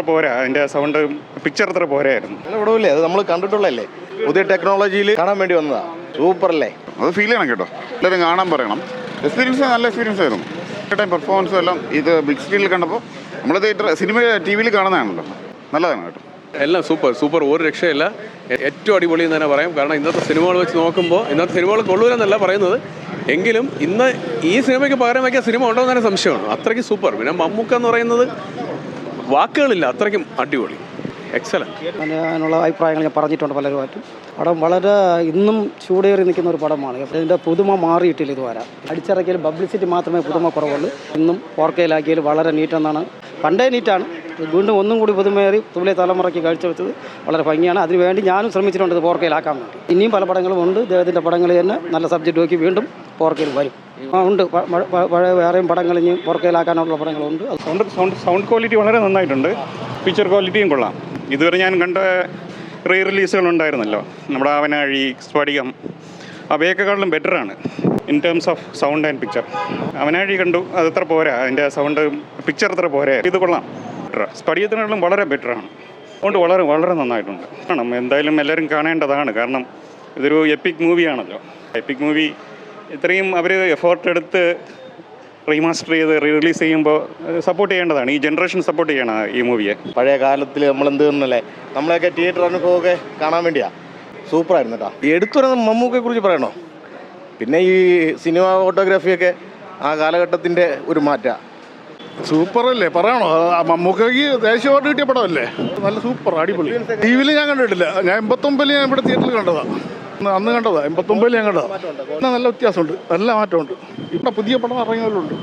പോരാ, അതിന്റെ sound picture അത്ര പോരായിരുന്നു. വിടവില്ലേ, അത് നമ്മൾ കണ്ടിട്ടുള്ളല്ലേ, പുതിയ ടെക്നോളജിയിൽ കാണാൻ വേണ്ടി വന്നതാ. സൂപ്പർ അല്ലേ, അത് ഫീൽ ചെയ്യണം കേട്ടോ, എല്ലാവരും കാണാൻ പറയണം. എക്സ്പീരിയൻസ് നല്ല എക്സ്പീരിയൻസ് ആയിരുന്നു. ടൈം പെർഫോമൻസും എല്ലാം ഇത് ബിഗ് സ്ക്രീനിൽ കണ്ടപ്പോൾ നമ്മൾ തിയേറ്റർ സിനിമ ടി വിയിൽ കാണുന്നതാണല്ലോ, നല്ലതാണ് കേട്ടോ. എല്ലാം സൂപ്പർ, ഒരു രക്ഷയില്ല. ഏറ്റവും അടിപൊളി എന്ന് തന്നെ പറയാം. കാരണം ഇന്നത്തെ സിനിമകൾ വെച്ച് നോക്കുമ്പോൾ ഇന്നത്തെ സിനിമകൾ കൊള്ളൂലെന്നല്ല പറയുന്നത്, എങ്കിലും ഇന്ന് ഈ സിനിമയ്ക്ക് പകരം വയ്ക്കാൻ സിനിമ ഉണ്ടോ എന്ന് തന്നെ സംശയമാണ്. അത്രയ്ക്ക് സൂപ്പർ. പിന്നെ മമ്മൂക്ക എന്ന് പറയുന്നത് വാക്കുകളില്ല, അത്രയ്ക്കും അടിപൊളി, എക്സലൻറ്റ്. അതിനുള്ള അഭിപ്രായങ്ങൾ ഞാൻ പറഞ്ഞിട്ടുണ്ട് പലരുമായിട്ടും. പടം വളരെ ഇന്നും ചൂടേറി നിൽക്കുന്ന ഒരു പടമാണ്. ഇതിൻ്റെ പുതുമ മാറിയിട്ടില്ല ഇതുവരെ. അടിച്ചിറക്കിയാൽ പബ്ലിസിറ്റി മാത്രമേ പുതുമ കുറവുള്ളൂ. ഇന്നും 4Kയിലാക്കിയാൽ വളരെ നീറ്റെന്നാണ്. പണ്ടേ നീറ്റാണ്, വീണ്ടും ഒന്നും കൂടി പുതുമയേറി പുതിയ തലമുറയ്ക്ക് കാഴ്ചവെച്ചത് വളരെ ഭംഗിയാണ്. അതിനുവേണ്ടി ഞാനും ശ്രമിച്ചിട്ടുണ്ട് ഇത് 4Kയിലാക്കാൻ വേണ്ടി. ഇനിയും പല പടങ്ങളും ഉണ്ട്. ഇദ്ദേഹത്തിൻ്റെ പടങ്ങൾ തന്നെ നല്ല സബ്ജക്റ്റ് നോക്കി വീണ്ടും 4Kയിൽ വരും. ഉണ്ട്, പഴയ വേറെയും പടങ്ങൾ ഇനി 4Kയിലാക്കാനുള്ള പടങ്ങളുണ്ട്. സൗണ്ട് ക്വാളിറ്റി വളരെ നന്നായിട്ടുണ്ട്, പിക്ചർ ക്വാളിറ്റിയും കൊള്ളാം. ഇതുവരെ ഞാൻ കണ്ട റീ റിലീസുകൾ ഉണ്ടായിരുന്നല്ലോ, നമ്മുടെ ആവനാഴി, സ്ഫടികം, അവയൊക്കെക്കാളും ബെറ്ററാണ് in terms of sound and picture. അവനാഴി കണ്ടു, അതത്ര പോരാ, അതിൻ്റെ സൗണ്ട് പിക്ചർ അത്ര പോരാ. ഇത് കൊള്ളാം, സ്ഫടികത്തിനേക്കാളും വളരെ ബെറ്ററാണ്. അതുകൊണ്ട് വളരെ വളരെ നന്നായിട്ടുണ്ട്. എന്തായാലും എല്ലാവരും കാണേണ്ടതാണ്. കാരണം ഇതൊരു എപ്പിക് മൂവിയാണല്ലോ. എപ്പിക് മൂവി ഇത്രയും അവർ എഫേർട്ട് എടുത്ത് റീമാസ്റ്റർ ചെയ്ത് റിലീസ് ചെയ്യുമ്പോൾ സപ്പോർട്ട് ചെയ്യേണ്ടതാണ്. ഈ ജനറേഷൻ സപ്പോർട്ട് ചെയ്യണം ഈ മൂവിയെ. പഴയ കാലത്തിൽ നമ്മളെന്ത് തന്നല്ലേ, നമ്മളെയൊക്കെ തിയേറ്റർ അനുഭവമൊക്കെ കാണാൻ വേണ്ടിയാ. സൂപ്പറായിരുന്നു കേട്ടോ. ഈ എടുത്തുവരുന്ന മമ്മൂക്കയെ കുറിച്ച് പറയണോ? പിന്നെ ഈ സിനിമ ഫോട്ടോഗ്രാഫിയൊക്കെ ആ കാലഘട്ടത്തിൻ്റെ ഒരു മാറ്റമാണ്. സൂപ്പറല്ലേ, പറയണോ? മമ്മൂക്കയ്ക്ക് ദേശീയ അവാർഡ് കിട്ടിയ പടമല്ലേ, നല്ല സൂപ്പർ അടിപൊളി. ടി വിയിൽ ഞാൻ കണ്ടിട്ടില്ല, ഞാൻ 89 ഞാൻ ഇവിടെ തിയേറ്ററിൽ കണ്ടതാണ്. അന്ന് കണ്ടതാ, 89 ഞാൻ കണ്ടതാ. നല്ല വ്യത്യാസമുണ്ട്, നല്ല മാറ്റമുണ്ട്. ഇവിടെ പുതിയ പടം ഇറങ്ങിയവരുണ്ട്.